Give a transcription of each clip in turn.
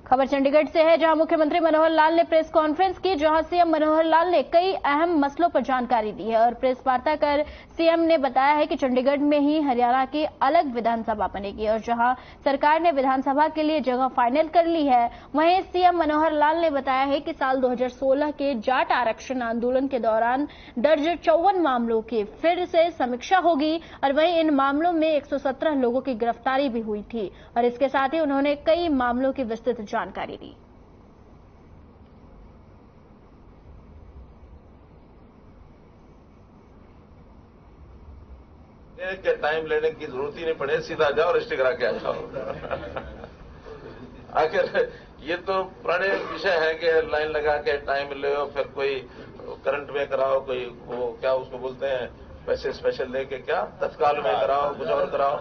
खबर चंडीगढ़ से है, जहां मुख्यमंत्री मनोहर लाल ने प्रेस कॉन्फ्रेंस की, जहां सीएम मनोहर लाल ने कई अहम मसलों पर जानकारी दी है और प्रेस वार्ता कर सीएम ने बताया है कि चंडीगढ़ में ही हरियाणा की अलग विधानसभा बनेगी और जहां सरकार ने विधानसभा के लिए जगह फाइनल कर ली है, वहीं सीएम मनोहर लाल ने बताया है कि साल 2016 के जाट आरक्षण आंदोलन के दौरान दर्ज 54 मामलों की फिर से समीक्षा होगी और वहीं इन मामलों में 117 लोगों की गिरफ्तारी भी हुई थी और इसके साथ ही उन्होंने कई मामलों की विस्तृत जानकारी दी। के टाइम लेने की जरूरत ही नहीं पड़े, सीधा जाओ रजिस्ट्री करा के आ जाओ। आखिर ये तो पुराने विषय है कि लाइन लगा के टाइम ले, फिर कोई करंट में कराओ, कोई वो क्या उसको बोलते हैं पैसे स्पेशल दे के क्या तत्काल में कराओ, कुछ और कराओ।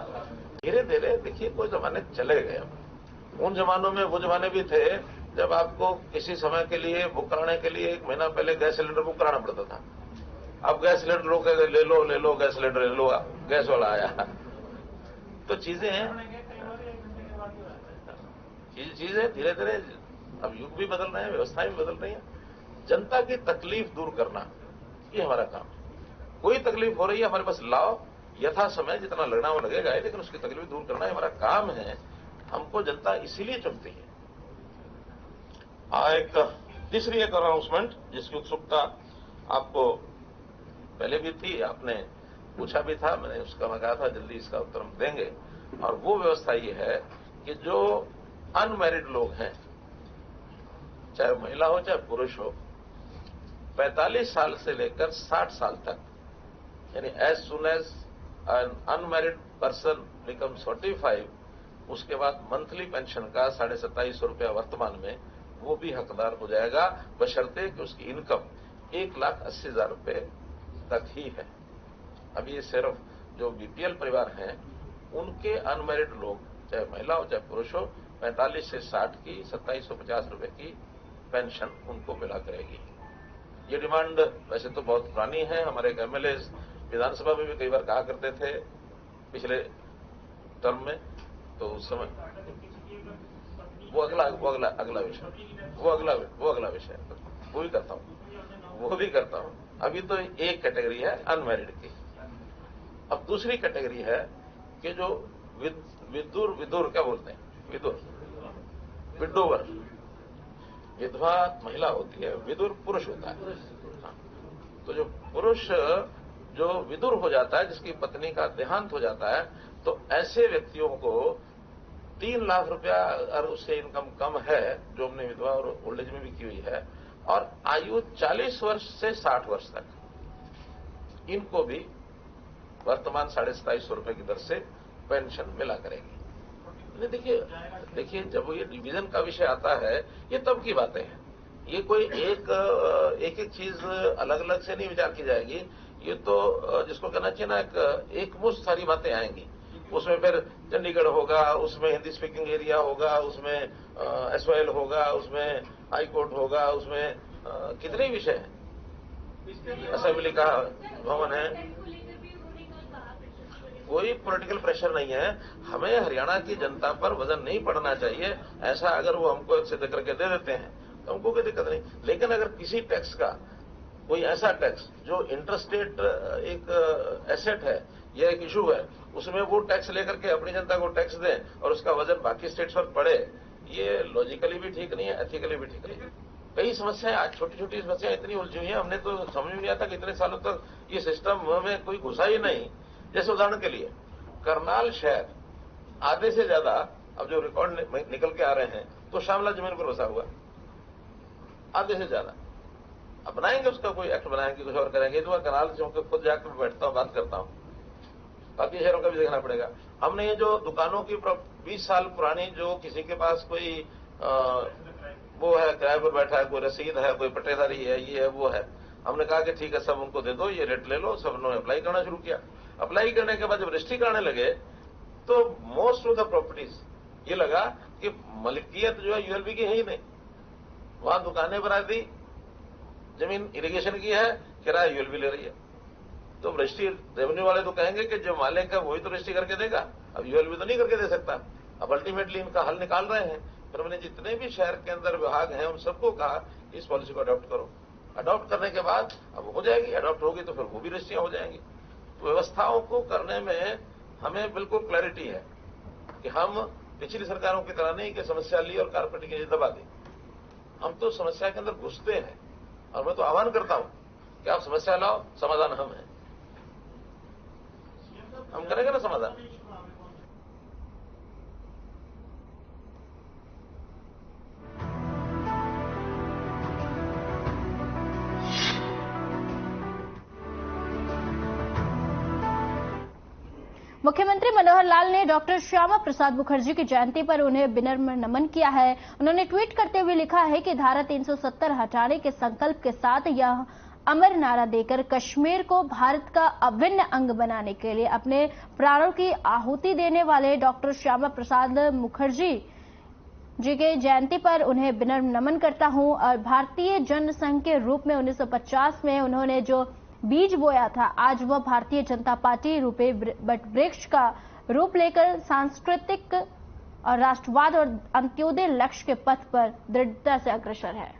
धीरे धीरे देखिए कोई जमाने चले गए। उन जमानों में वो जमाने भी थे जब आपको किसी समय के लिए बुक कराने के लिए 1 महीना पहले गैस सिलेंडर बुक कराना पड़ता था। अब गैस सिलेंडर लोग ले लो गैस सिलेंडर ले लो, गैस वाला आया। तो चीजें धीरे धीरे अब युग भी बदल रहे हैं, व्यवस्थाएं भी बदल रही हैं। जनता की तकलीफ दूर करना ये हमारा काम है। कोई तकलीफ हो रही है हमारे पास लाओ, यथा समय जितना लगना वो लगेगा, लेकिन उसकी तकलीफ दूर करना हमारा काम है। हमको जनता इसीलिए चुनती है। एक तीसरी अनाउंसमेंट जिसकी उत्सुकता आपको पहले भी थी, आपने पूछा भी था, मैंने उसका मैं कहा था जल्दी इसका उत्तर हम देंगे। और वो व्यवस्था ये है कि जो अनमैरिड लोग हैं, चाहे महिला हो चाहे पुरुष हो, 45 साल से लेकर 60 साल तक, यानी as soon as an unmarried person become 45, उसके बाद मंथली पेंशन का 2750 रुपया वर्तमान में वो भी हकदार हो जाएगा, बशर्ते कि उसकी इनकम 1,80,000 रुपए तक ही है। अभी ये सिर्फ जो बीपीएल परिवार हैं उनके अनमैरिड लोग, चाहे महिला हो चाहे पुरुष हो, 45 से 60 की 2750 रुपए की पेंशन उनको मिला करेगी। ये डिमांड वैसे तो बहुत पुरानी है। हमारे एक एमएलए विधानसभा में भी कई बार कहा करते थे पिछले टर्म में, तो उस समय वो अगला विषय वो भी करता हूं। अभी तो एक कैटेगरी है अनमैरिड की। अब दूसरी कैटेगरी है कि जो विदुर क्या बोलते हैं, विडोवर, विधवा महिला होती है, विदुर पुरुष होता है। तो जो पुरुष जो विदुर हो जाता है, जिसकी पत्नी का देहांत हो जाता है, तो ऐसे व्यक्तियों को 3 लाख रुपया अगर उससे इनकम कम है, जो हमने विधवा और ओल्ड एज में भी की हुई है, और आयु 40 वर्ष से 60 वर्ष तक, इनको भी वर्तमान 2750 रुपए की दर से पेंशन मिला करेगी। देखिए जब ये डिवीजन का विषय आता है, ये तब की बातें हैं। ये कोई एक चीज अलग अलग से नहीं विचार की जाएगी। ये तो जिसको कहना चाहिए ना, एक मुश्त सारी बातें आएंगी। उसमें फिर चंडीगढ़ होगा, उसमें हिंदी स्पीकिंग एरिया होगा, उसमें एसवाइएल होगा, उसमें हाई कोर्ट होगा, उसमें कितने विषय हैं, असेंबली का भवन है। कोई पॉलिटिकल प्रेशर नहीं है। हमें हरियाणा की जनता पर वजन नहीं पड़ना चाहिए। ऐसा अगर वो हमको सिद्ध करके दे देते हैं तो हमको कोई दिक्कत नहीं। लेकिन अगर किसी टैक्स का कोई ऐसा टैक्स जो इंटरस्टेट एक एसेट है या एक इशू है, उसमें वो टैक्स लेकर के अपनी जनता को टैक्स दें और उसका वजन बाकी स्टेट्स पर पड़े, ये लॉजिकली भी ठीक नहीं है, एथिकली भी ठीक नहीं है। कई समस्याएं, आज छोटी छोटी समस्याएं इतनी उलझी हुई है, हमने तो समझ में नहीं आता कि इतने सालों तक ये सिस्टम में कोई घुसा ही नहीं। जैसे उदाहरण के लिए करनाल शहर आधे से ज्यादा, अब जो रिकॉर्ड निकल के आ रहे हैं, तो शामला जमीन पर बसा हुआ, आधे से ज्यादा। अब बनाएंगे उसका कोई एक्ट बनाएंगे, कुछ और करेंगे। तो करनाल से होकर खुद जाकर बैठता हूं, बात करता हूं, बाकी शहरों का भी देखना पड़ेगा। हमने ये जो दुकानों की 20 साल पुरानी, जो किसी के पास कोई वो है, किराए पर बैठा है, कोई रसीद है, कोई पट्टेदारी है, ये है वो है, हमने कहा कि ठीक है सब उनको दे दो, ये रेट ले लो। सब उन्होंने अप्लाई करना शुरू किया। अप्लाई करने के बाद जब रजिस्ट्री कराने लगे तो मोस्ट ऑफ द प्रॉपर्टीज ये लगा कि मलिकियत जो है यूएलबी की है ही नहीं। वहां दुकानें बना दी, जमीन इरिगेशन की है, किराया यूएलबी ले रही है। तो रजिस्ट्री रेवेन्यू वाले तो कहेंगे कि जो मालिक है वही तो रजिस्ट्री करके देगा, अब यूएलबी तो नहीं करके दे सकता। अब अल्टीमेटली इनका हल निकाल रहे हैं। फिर मैंने जितने भी शहर के अंदर विभाग हैं उन सबको कहा इस पॉलिसी को अडॉप्ट करो। अडॉप्ट करने के बाद अब हो जाएगी, अडॉप्ट होगी तो फिर वो भी रजिस्ट्रियां हो जाएंगी। तो व्यवस्थाओं को करने में हमें बिल्कुल क्लैरिटी है कि हम पिछली सरकारों की तरह नहीं कि समस्या ली और कारपेट की दबा दी। हम तो समस्या के अंदर घुसते हैं और मैं तो आह्वान करता हूं कि आप समस्या लाओ, समाधान हम हैं, हम करेंगे ना समाधान। मुख्यमंत्री मनोहर लाल ने डॉक्टर श्यामा प्रसाद मुखर्जी की जयंती पर उन्हें विनम्र नमन किया है। उन्होंने ट्वीट करते हुए लिखा है कि धारा 370 हटाने के संकल्प के साथ यह अमर नारा देकर कश्मीर को भारत का अभिन्न अंग बनाने के लिए अपने प्राणों की आहुति देने वाले डॉक्टर श्यामा प्रसाद मुखर्जी जी के जयंती पर उन्हें विनम्र नमन करता हूं और भारतीय जनसंघ के रूप में 1950 में उन्होंने जो बीज बोया था, आज वह Bharatiya Janata party RuPay what वृक्ष का रूप लेकर सांस्कृतिक और राष्ट्रवाद और अंत्योदय लक्ष्य के पथ पर दृढ़ता से अग्रसर है।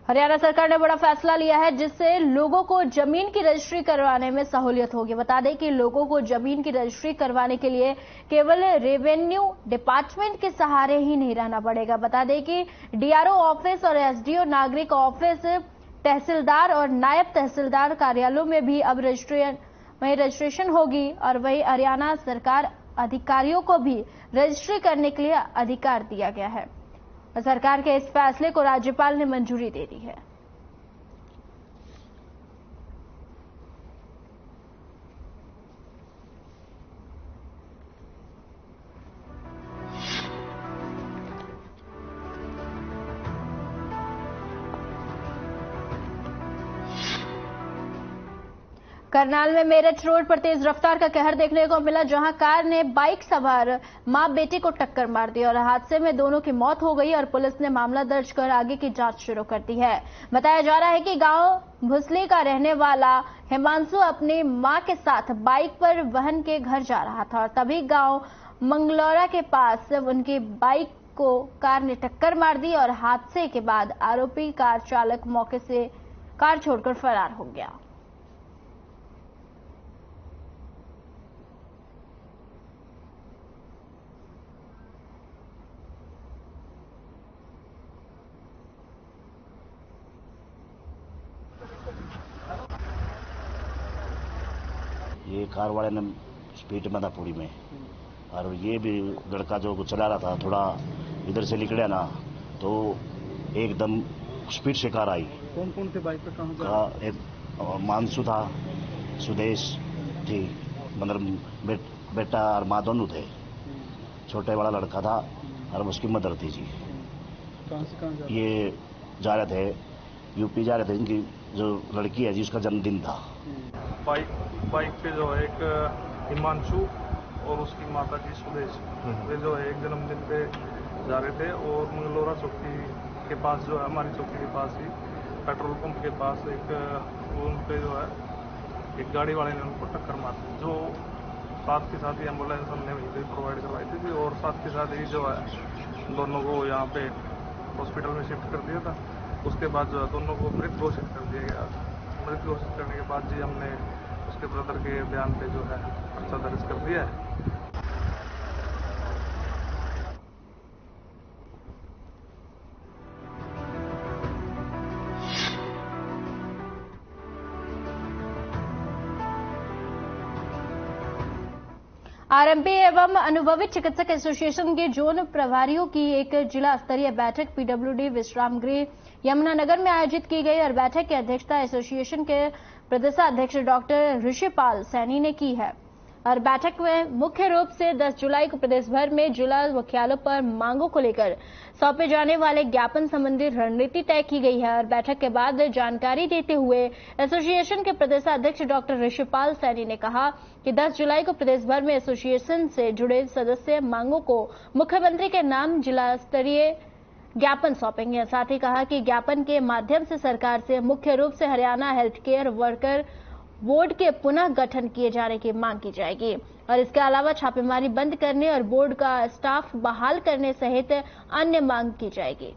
हरियाणा सरकार ने बड़ा फैसला लिया है जिससे लोगों को जमीन की रजिस्ट्री करवाने में सहूलियत होगी। बता दें कि लोगों को जमीन की रजिस्ट्री करवाने के लिए केवल रेवेन्यू डिपार्टमेंट के सहारे ही नहीं रहना पड़ेगा। बता दें कि डीआरओ ऑफिस और एसडीओ नागरिक ऑफिस, तहसीलदार और नायब तहसीलदार कार्यालयों में भी अब रजिस्ट्रेशन होगी और वही हरियाणा सरकार अधिकारियों को भी रजिस्ट्री करने के लिए अधिकार दिया गया है। सरकार के इस फैसले को राज्यपाल ने मंजूरी दे दी है। करनाल में मेरठ रोड पर तेज रफ्तार का कहर देखने को मिला, जहां कार ने बाइक सवार मां बेटी को टक्कर मार दी और हादसे में दोनों की मौत हो गई और पुलिस ने मामला दर्ज कर आगे की जांच शुरू कर दी है। बताया जा रहा है कि गांव भुसली का रहने वाला हिमांशु अपनी मां के साथ बाइक पर बहन के घर जा रहा था और तभी गांव मंगलौरा के पास उनकी बाइक को कार ने टक्कर मार दी और हादसे के बाद आरोपी कार चालक मौके से कार छोड़कर फरार हो गया। ये कार वाले ने स्पीड में था पूरी में और ये भी लड़का जो चला रहा था थोड़ा इधर से निकला ना तो एकदम स्पीड से कार आई। कौन कौन थे बाइक पे? कहाँ एक मानसू था, सुदेश थी, मतलब बेटा और माँ दोनों थे। छोटे वाला लड़का था और उसकी मदर थी जी। कहाँ से कहाँ ये जा रहे थे, यूपी जा रहे थे। इनकी जो लड़की है जी उसका जन्मदिन था। बाइक पे जो है एक हिमांशु और उसकी माता जी सुदेश, वे जो है एक जन्मदिन पे जा रहे थे और मंगलौरा चौकी के पास जो है हमारी चौकी के पास ही पेट्रोल पंप के पास एक उन पे जो है एक गाड़ी वाले ने उनको टक्कर मार दी। जो साथ के साथ ही एम्बुलेंस हमने वहीं पे प्रोवाइड करवाई थी और साथ के साथ ही जो है दोनों को यहाँ पे हॉस्पिटल में शिफ्ट कर दिया था। उसके बाद जो है दोनों को मृत घोषित कर दिया गया। मृत घोषित करने के बाद जी हमने उसके ब्रदर के बयान पे जो है पर्चा दर्ज कर दिया है। आरएमपी एवं अनुभवी चिकित्सक एसोसिएशन के जोन प्रभारियों की एक जिला स्तरीय बैठक पीडब्ल्यूडी विश्राम गृह यमुनानगर में आयोजित की गई और बैठक की अध्यक्षता एसोसिएशन के प्रदेशाध्यक्ष डॉक्टर ऋषिपाल सैनी ने की है। और बैठक में मुख्य रूप से 10 जुलाई को प्रदेश भर में जिला मुख्यालयों पर मांगों को लेकर सौंपे जाने वाले ज्ञापन संबंधी रणनीति तय की गई है। और बैठक के बाद जानकारी देते हुए एसोसिएशन के प्रदेशाध्यक्ष डॉक्टर ऋषिपाल सैनी ने कहा कि 10 जुलाई को प्रदेश भर में एसोसिएशन से जुड़े सदस्य मांगों को मुख्यमंत्री के नाम जिला स्तरीय ज्ञापन सौंपेंगे। साथ ही कहा कि ज्ञापन के माध्यम से सरकार से मुख्य रूप से Haryana health care worker board के पुनः गठन किए जाने की मांग की जाएगी और इसके अलावा छापेमारी बंद करने और बोर्ड का स्टाफ बहाल करने सहित अन्य मांग की जाएगी।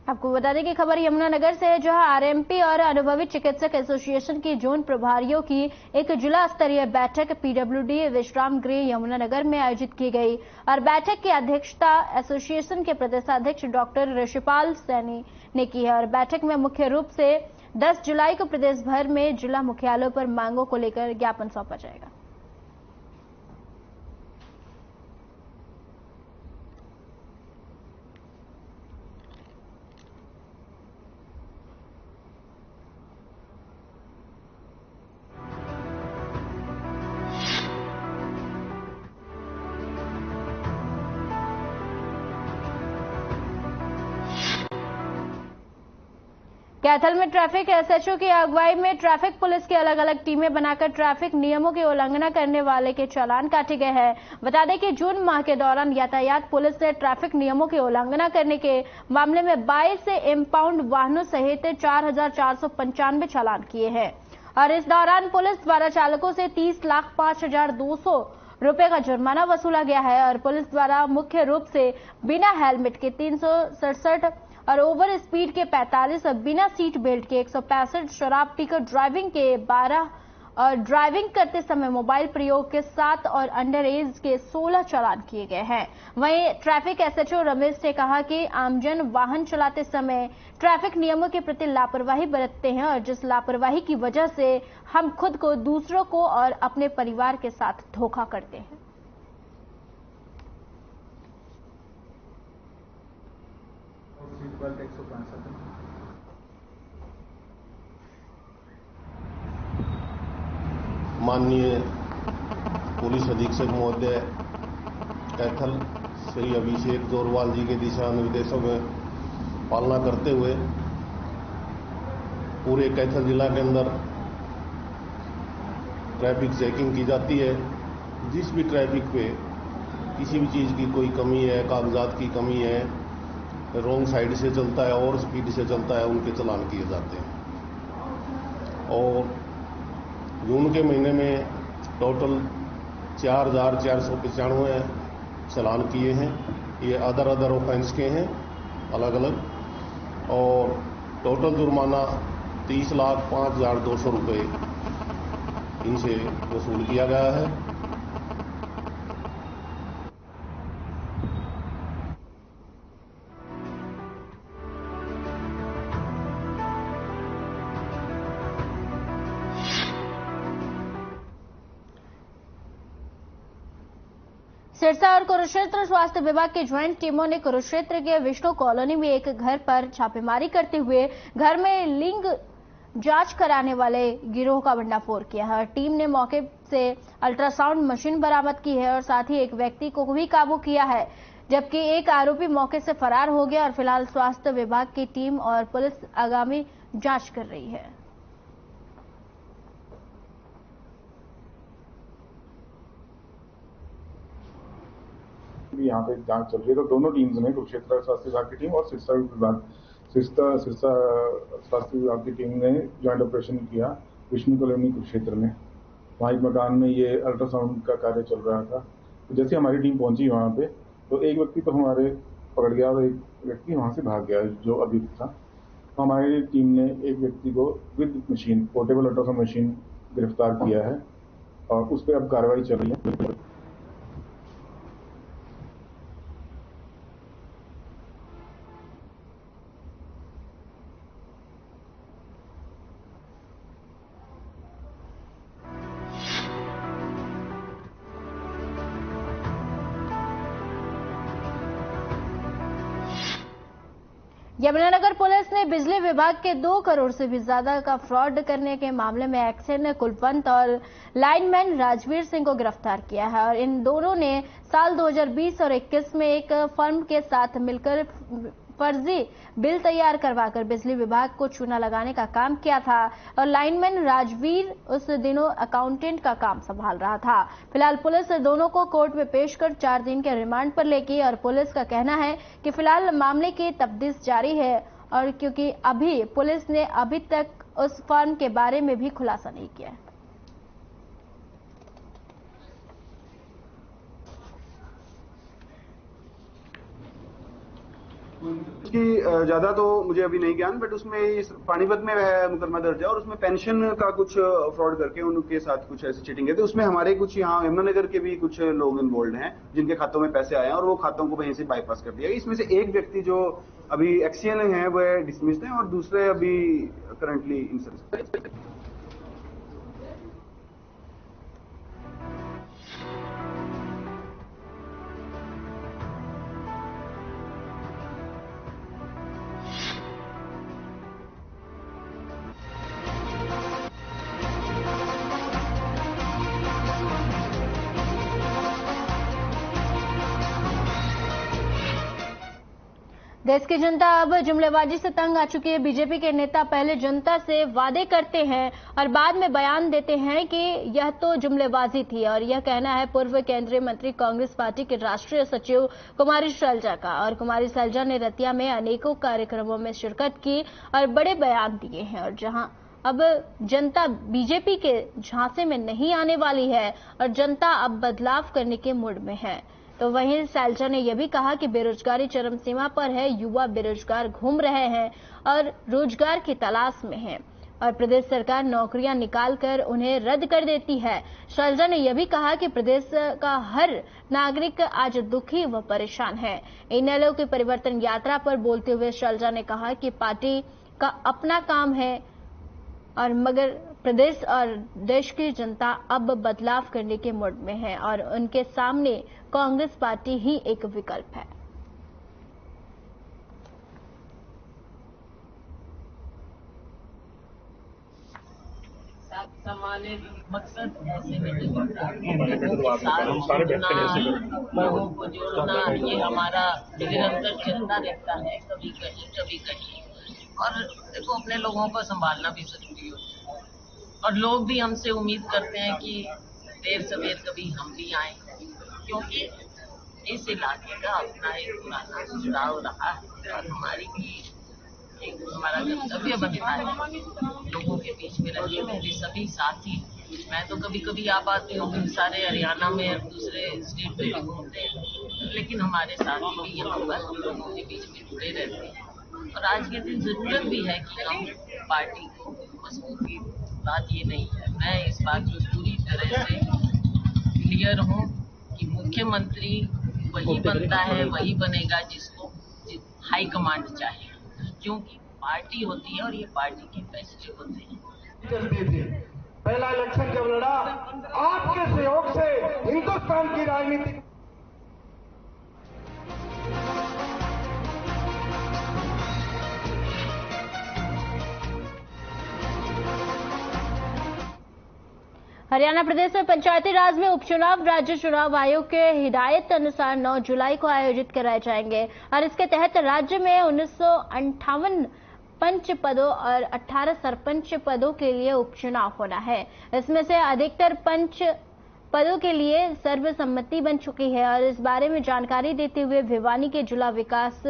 आपको बता दें कि खबर यमुनानगर से है, जहां आरएमपी और अनुभवी चिकित्सक एसोसिएशन की जोन प्रभारियों की एक जिला स्तरीय बैठक पीडब्ल्यूडी विश्राम गृह यमुनानगर में आयोजित की गई और बैठक की अध्यक्षता एसोसिएशन के प्रदेशाध्यक्ष डॉक्टर ऋषिपाल सैनी ने की है। और बैठक में मुख्य रूप से 10 जुलाई को प्रदेश भर में जिला मुख्यालयों पर मांगों को लेकर ज्ञापन सौंपा जाएगा। कैथल में ट्रैफिक एसएचओ की अगुवाई में ट्रैफिक पुलिस की अलग अलग टीमें बनाकर ट्रैफिक नियमों की उल्लंघना करने वाले के चालान काटे गए हैं। बता दें कि जून माह के दौरान यातायात पुलिस ने ट्रैफिक नियमों की उल्लंघना करने के मामले में 22 इम्पाउंड वाहनों सहित 4,495 चालान किए हैं और इस दौरान पुलिस द्वारा चालकों से 30,05,200 रुपए का जुर्माना वसूला गया है और पुलिस द्वारा मुख्य रूप से बिना हेलमेट के 367 और ओवर स्पीड के 45 और बिना सीट बेल्ट के 165, शराब पीकर ड्राइविंग के 12 और ड्राइविंग करते समय मोबाइल प्रयोग के 7 और अंडर एज के 16 चालान किए गए हैं। वहीं ट्रैफिक एसएचओ रमेश ने कहा कि आमजन वाहन चलाते समय ट्रैफिक नियमों के प्रति लापरवाही बरतते हैं और जिस लापरवाही की वजह से हम खुद को, दूसरों को और अपने परिवार के साथ धोखा करते हैं। माननीय पुलिस अधीक्षक महोदय कैथल श्री अभिषेक जोरवाल जी के दिशा निर्देशों में पालना करते हुए पूरे कैथल जिला के अंदर ट्रैफिक चेकिंग की जाती है। जिस भी ट्रैफिक पे किसी भी चीज़ की कोई कमी है, कागजात की कमी है, रॉन्ग साइड से चलता है और स्पीड से चलता है, उनके चालान किए जाते हैं। और जून के महीने में टोटल 4,495 चालान किए हैं। ये अदर ऑफेंस के हैं अलग अलग और टोटल जुर्माना 30,05,200 रुपये इनसे वसूल किया गया है। सिरसा और कुरुक्षेत्र स्वास्थ्य विभाग की ज्वाइंट टीमों ने कुरुक्षेत्र के विष्णु कॉलोनी में एक घर पर छापेमारी करते हुए घर में लिंग जांच कराने वाले गिरोह का भंडाफोड़ किया है। टीम ने मौके से अल्ट्रासाउंड मशीन बरामद की है और साथ ही एक व्यक्ति को भी काबू किया है, जबकि एक आरोपी मौके से फरार हो गया और फिलहाल स्वास्थ्य विभाग की टीम और पुलिस आगामी जांच कर रही है। यहाँ पे जांच चल रही है, तो दोनों टीम्स ने कुरुक्षेत्र स्वास्थ्य विभाग की टीम और सिरसा स्वास्थ्य विभाग की टीम ने ज्वाइंट ऑपरेशन किया विष्णु कॉलोनी कुरुक्षेत्र में। वहाँ एक मकान में ये अल्ट्रासाउंड का कार्य चल रहा था। तो जैसे हमारी टीम पहुंची वहाँ पे, तो एक व्यक्ति तो हमारे पकड़ गया और एक व्यक्ति वहाँ से भाग गया जो अभियुक्त था। तो हमारी टीम ने एक व्यक्ति को with machine, portable ultrasound machine गिरफ्तार किया है और उस पर अब कार्रवाई चल रही है। यमुनानगर पुलिस ने बिजली विभाग के 2 करोड़ से भी ज्यादा का फ्रॉड करने के मामले में एक्शन कुलवंत और लाइनमैन राजवीर सिंह को गिरफ्तार किया है और इन दोनों ने साल 2020 और 21 में एक फर्म के साथ मिलकर फर्जी बिल तैयार करवाकर बिजली विभाग को चूना लगाने का काम किया था और लाइनमैन राजवीर उस दिनों अकाउंटेंट का काम संभाल रहा था। फिलहाल पुलिस दोनों को कोर्ट में पेश कर 4 दिन के रिमांड पर लेगी और पुलिस का कहना है कि फिलहाल मामले की तफ्तीश जारी है और क्योंकि अभी पुलिस ने अभी तक उस फर्म के बारे में भी खुलासा नहीं किया है। उसकी ज्यादा तो मुझे अभी नहीं ज्ञान, बट उसमें इस पानीपत में वह मुकदमा दर्ज है और उसमें पेंशन का कुछ फ्रॉड करके उनके साथ कुछ ऐसी चीटिंग है। तो उसमें हमारे कुछ यहाँ यमुनानगर के भी कुछ लोग इन्वॉल्व हैं जिनके खातों में पैसे आए हैं और वो खातों को वहीं से बाईपास कर दिया। इसमें से एक व्यक्ति जो अभी एक्सीएन है वह डिसमिस्ड है और दूसरे अभी करंटली इन सर्विस। देश की जनता अब जुमलेबाजी से तंग आ चुकी है। बीजेपी के नेता पहले जनता से वादे करते हैं और बाद में बयान देते हैं कि यह तो जुमलेबाजी थी और यह कहना है पूर्व केंद्रीय मंत्री कांग्रेस पार्टी के राष्ट्रीय सचिव कुमारी शैलजा का। और कुमारी शैलजा ने रतिया में अनेकों कार्यक्रमों में शिरकत की और बड़े बयान दिए हैं और जहां अब जनता बीजेपी के झांसे में नहीं आने वाली है और जनता अब बदलाव करने के मूड में है, तो वहीं शैलजा ने यह भी कहा कि बेरोजगारी चरम सीमा पर है, युवा बेरोजगार घूम रहे हैं और रोजगार की तलाश में हैं और प्रदेश सरकार नौकरियां निकालकर उन्हें रद्द कर देती है। शैलजा ने यह भी कहा कि प्रदेश का हर नागरिक आज दुखी व परेशान है। इनेलो की परिवर्तन यात्रा पर बोलते हुए शैलजा ने कहा कि पार्टी का अपना काम है और मगर प्रदेश और देश की जनता अब बदलाव करने के मूड में है और उनके सामने कांग्रेस पार्टी ही एक विकल्प है। मकसद ऐसे नहीं लोगों को जोड़ना, ये हमारा निरंतर चलता रहता है, कभी कहीं और देखो अपने लोगों को संभालना भी जरूरी होता है और लोग भी हमसे उम्मीद करते हैं कि देर सवेर कभी हम भी आए, क्योंकि इस इलाके का अपना एक पुराना सुझाव रहा है और हमारी भी एक हमारा कर्तव्य बनता है लोगों के बीच में रहने। मेरे सभी साथी, मैं तो कभी कभी आ पाती हूँ सारे हरियाणा में और दूसरे स्टेट में घूमते हैं, लेकिन हमारे साथी भी यहाँ पर लोगों के बीच में जुड़े रहते हैं और आज के दिन जरूरत भी है कि हम पार्टी को मजबूती। बात ये नहीं है, मैं इस बात में पूरी तरह से क्लियर हूँ कि मुख्यमंत्री वही बनता है, वही बनेगा जिसको हाई कमांड चाहिए, क्योंकि पार्टी होती है और ये पार्टी के फैसले होते हैं। पहला इलेक्शन जब लड़ा आपके सहयोग से हिंदुस्तान की राजनीति हरियाणा प्रदेश में पंचायती राज में उपचुनाव राज्य चुनाव आयोग के हिदायत अनुसार 9 जुलाई को आयोजित कराए जाएंगे और इसके तहत राज्य में 1958 पंच पदों और 18 सरपंच पदों के लिए उपचुनाव होना है। इसमें से अधिकतर पंच पदों के लिए सर्वसम्मति बन चुकी है और इस बारे में जानकारी देते हुए भिवानी के जिला विकास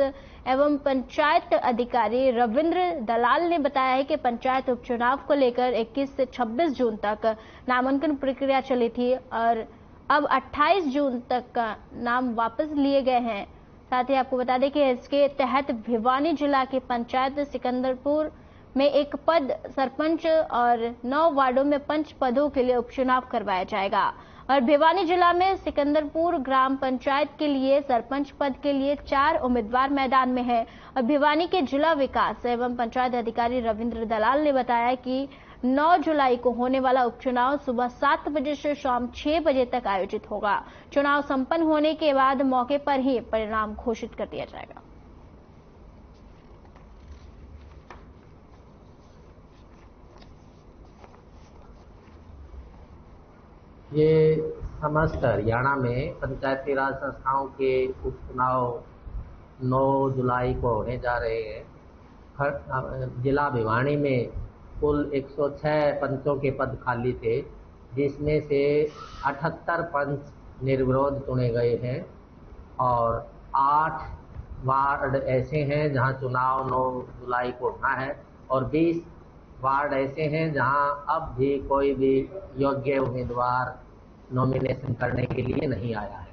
एवं पंचायत अधिकारी रविंद्र दलाल ने बताया है कि पंचायत उपचुनाव को लेकर 21 से 26 जून तक नामांकन प्रक्रिया चली थी और अब 28 जून तक का नाम वापस लिए गए हैं। साथ ही आपको बता दें कि इसके तहत भिवानी जिला की पंचायत सिकंदरपुर में एक पद सरपंच और 9 वार्डों में पंच पदों के लिए उपचुनाव करवाया जाएगा और भिवानी जिला में सिकंदरपुर ग्राम पंचायत के लिए सरपंच पद के लिए 4 उम्मीदवार मैदान में हैं और भिवानी के जिला विकास एवं पंचायत अधिकारी रविंद्र दलाल ने बताया कि 9 जुलाई को होने वाला उपचुनाव सुबह 7 बजे से शाम 6 बजे तक आयोजित होगा। चुनाव संपन्न होने के बाद मौके पर ही परिणाम घोषित कर दिया जाएगा। ये समस्त हरियाणा में पंचायती राज संस्थाओं के उपचुनाव 9 जुलाई को होने जा रहे हैं। जिला भिवानी में कुल 106 पंचों के पद खाली थे, जिसमें से 78 पंच निर्विरोध चुने गए हैं और 8 वार्ड ऐसे हैं जहां चुनाव 9 जुलाई को होना है और 20 वार्ड ऐसे हैं जहां अब भी कोई भी योग्य उम्मीदवार नॉमिनेशन करने के लिए नहीं आया है।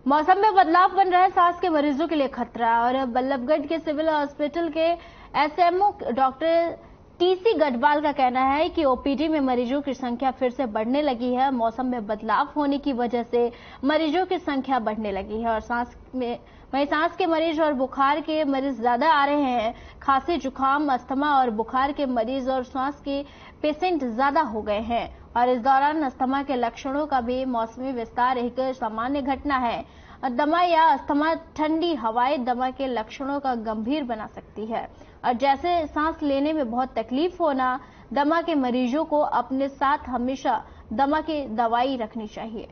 मौसम में बदलाव बन रहा है सांस के मरीजों के लिए खतरा। और बल्लभगढ़ के सिविल हॉस्पिटल के एसएमओ डॉक्टर टीसी गढ़वाल का कहना है कि ओपीडी में मरीजों की संख्या फिर से बढ़ने लगी है। मौसम में बदलाव होने की वजह से मरीजों की संख्या बढ़ने लगी है और सांस के मरीज और बुखार के मरीज ज्यादा आ रहे हैं। खांसी, जुकाम, अस्थमा और बुखार के मरीज और सांस के पेशेंट ज्यादा हो गए हैं और इस दौरान अस्थमा के लक्षणों का भी मौसमी विस्तार एक सामान्य घटना है। दमा या अस्थमा ठंडी हवाएं दमा के लक्षणों का गंभीर बना सकती है और जैसे सांस लेने में बहुत तकलीफ होना, दमा के मरीजों को अपने साथ हमेशा दमा की दवाई रखनी चाहिए।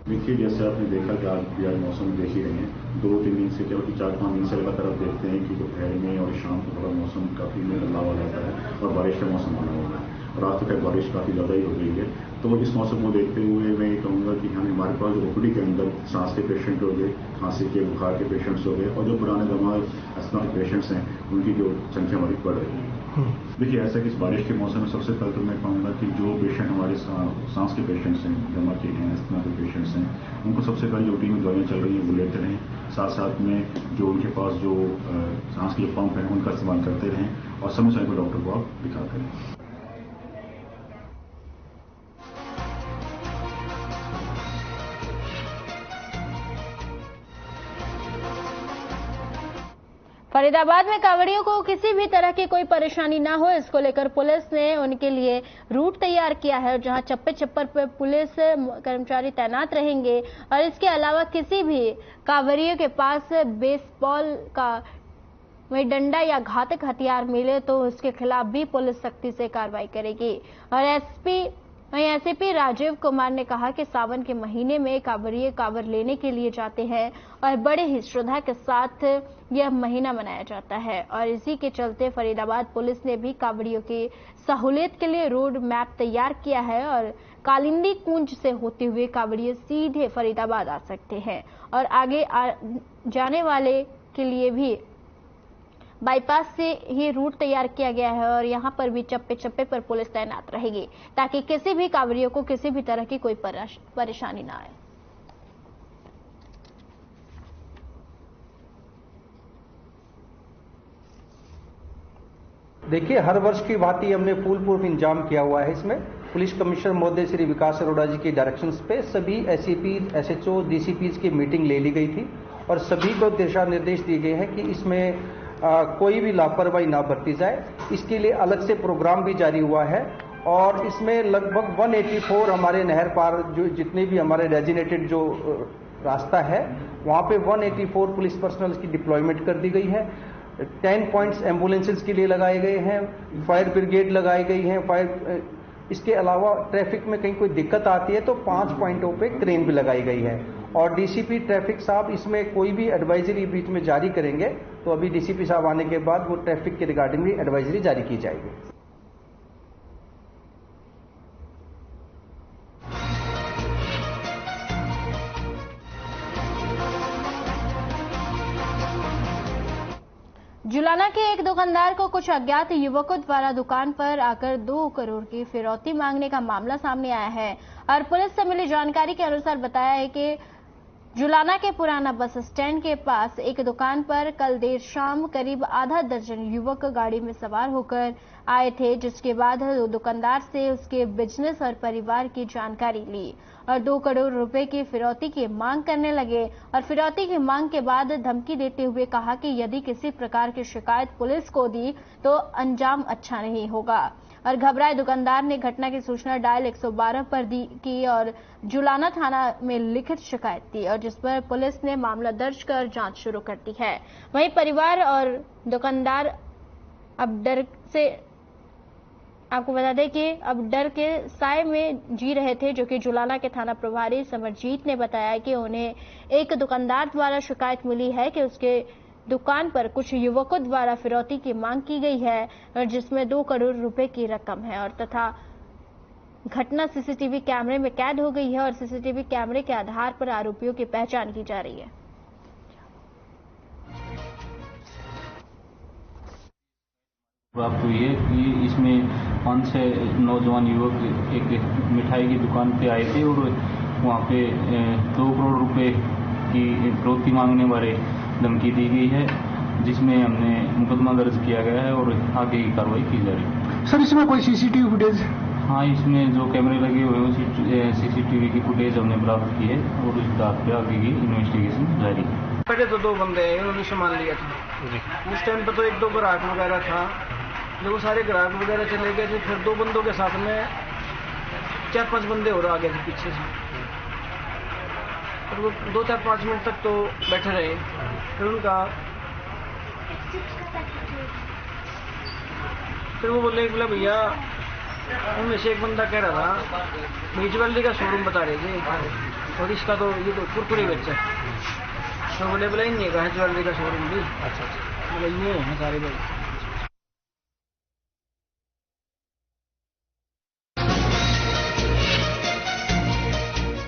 देखिए, जैसे आपने देखा कि आप भी आज मौसम देख ही रहे हैं, 2-3 दिन से क्या 4-5 दिन से लगातार आप देखते हैं कि दोपहर में और शाम को थोड़ा मौसम काफी बदलाव हो जाता है और बारिश का मौसम होने वाला है और आज तक बारिश काफी ज्यादा ही हो गई है। तो इस मौसम को देखते हुए मैं ये कहूँगा कि हमारे पास जो ओपीडी के अंदर सांस के पेशेंट हो गए, खांसी के, बुखार के पेशेंट्स हो गए और जो पुराने दमा अस्थमा के पेशेंट्स हैं, उनकी जो संख्या हमारी बढ़ रही है। देखिए, ऐसा कि इस बारिश के मौसम में सबसे पहले तो मैं कहूँगा कि जो पेशेंट हमारे सांस के पेशेंट्स हैं, दमा के हैं, अस्थमा के पेशेंट्स हैं, उनको सबसे पहले रूटीन में दवाइयाँ चल रही हैं वो लेते रहें। साथ साथ में जो उनके पास जो सांस के पंप हैं उनका इस्तेमाल करते रहें और समय समय पर डॉक्टर को आप दिखाते रहें। फरीदाबाद में कांवड़ियों को किसी भी तरह की कोई परेशानी ना हो, इसको लेकर पुलिस ने उनके लिए रूट तैयार किया है जहां चप्पे चप्पर पर पुलिस कर्मचारी तैनात रहेंगे और इसके अलावा किसी भी कांवड़ियों के पास बेसबॉल का वही डंडा या घातक हथियार मिले तो उसके खिलाफ भी पुलिस सख्ती से कार्रवाई करेगी। और एसपी राजीव कुमार ने कहा कि सावन के महीने में कांवड़िए कांवर लेने के लिए जाते हैं और बड़े ही श्रद्धा के साथ यह महीना मनाया जाता है और इसी के चलते फरीदाबाद पुलिस ने भी कांवड़ियों की सहूलियत के लिए रोड मैप तैयार किया है और कालिंदी कुंज से होते हुए कांवड़िए सीधे फरीदाबाद आ सकते हैं और आगे जाने वाले के लिए भी बाईपास से ही रूट तैयार किया गया है और यहां पर भी चप्पे चप्पे पर पुलिस तैनात रहेगी ताकि किसी भी कांवड़ियों को किसी भी तरह की कोई परेशानी ना आए। देखिए, हर वर्ष की भांति हमने फूल प्रूफ इंतजाम किया हुआ है। इसमें पुलिस कमिश्नर महोदय श्री विकास अरोड़ा जी के डायरेक्शंस पे सभी एसएपी, एसएचओ, डीसीपीज की मीटिंग ले ली गई थी और सभी को दिशा निर्देश दिए गए हैं कि इसमें कोई भी लापरवाही ना बरती जाए। इसके लिए अलग से प्रोग्राम भी जारी हुआ है और इसमें लगभग 184 हमारे नहर पार जो जितने भी हमारे डेजिनेटेड जो रास्ता है वहां पे 184 पुलिस पर्सनल की डिप्लॉयमेंट कर दी गई है। 10 पॉइंट्स एम्बुलेंसेज के लिए लगाए गए हैं, फायर ब्रिगेड लगाई गई है। इसके अलावा ट्रैफिक में कहीं कोई दिक्कत आती है तो 5 पॉइंटों पे क्रेन भी लगाई गई है और डीसीपी ट्रैफिक साहब इसमें कोई भी एडवाइजरी बीच में जारी करेंगे तो अभी डीसीपी साहब आने के बाद वो ट्रैफिक के रिगार्डिंग भी एडवाइजरी जारी की जाएगी। जुलाना के एक दुकानदार को कुछ अज्ञात युवकों द्वारा दुकान पर आकर 2 करोड़ की फिरौती मांगने का मामला सामने आया है और पुलिस से मिली जानकारी के अनुसार बताया है कि जुलाना के पुराना बस स्टैंड के पास एक दुकान पर कल देर शाम करीब आधा दर्जन युवक गाड़ी में सवार होकर आए थे, जिसके बाद दुकानदार से उसके बिजनेस और परिवार की जानकारी ली और 2 करोड़ रुपए की फिरौती की मांग करने लगे और फिरौती की मांग के बाद धमकी देते हुए कहा कि यदि किसी प्रकार की शिकायत पुलिस को दी तो अंजाम अच्छा नहीं होगा। और घबराए दुकानदार ने घटना की सूचना डायल 112 पर दी की और जुलाना थाना में लिखित शिकायत दी और जिस पर पुलिस ने मामला दर्ज कर जांच शुरू कर दी है। वहीं परिवार और दुकानदार अब डर से, आपको बता दें कि अब डर के साए में जी रहे थे, जो कि जुलाना के थाना प्रभारी समरजीत ने बताया कि उन्हें एक दुकानदार द्वारा शिकायत मिली है कि उसके दुकान पर कुछ युवकों द्वारा फिरौती की मांग की गई है और जिसमें 2 करोड़ रुपए की रकम है और तथा घटना सीसीटीवी कैमरे में कैद हो गई है और सीसीटीवी कैमरे के आधार पर आरोपियों की पहचान की जा रही है। प्राप्त हुई है कि इसमें 5-6 नौजवान युवक एक मिठाई की दुकान पे आए थे और वहाँ पे 2 करोड़ रुपए की फिरौती मांगने वाले धमकी दी गई है, जिसमें हमने मुकदमा दर्ज किया गया है और आगे की कार्रवाई की जा रही है। सर, इसमें कोई सीसीटीवी फुटेज? हाँ, इसमें जो कैमरे लगे हुए हैं उसी सीसीटीवी की फुटेज हमने प्राप्त की है और उस आधार पर आगे की इन्वेस्टिगेशन जारी है। पहले तो 2 बंदे हैं, उन्होंने सामान लिया था। उस टाइम पर तो 1-2 ग्राहक वगैरह था, जब वो सारे ग्राहक वगैरह चले गए थे फिर 2 बंदों के साथ में 4-5 बंदे और आ गए थे पीछे से। और वो 2-4-5 मिनट तक तो बैठे रहे। फिर वो बोले भैया, उनमें से एक बंदा कह रहा था बीच ज्वेलरी का शोरूम बता रहे थे और इसका तो ये तो कुरकुरे बच्चा। तो बोले नहीं है, कहा ज्वेलरी का शोरूम भी। अच्छा, बोले ये है सारे लोग।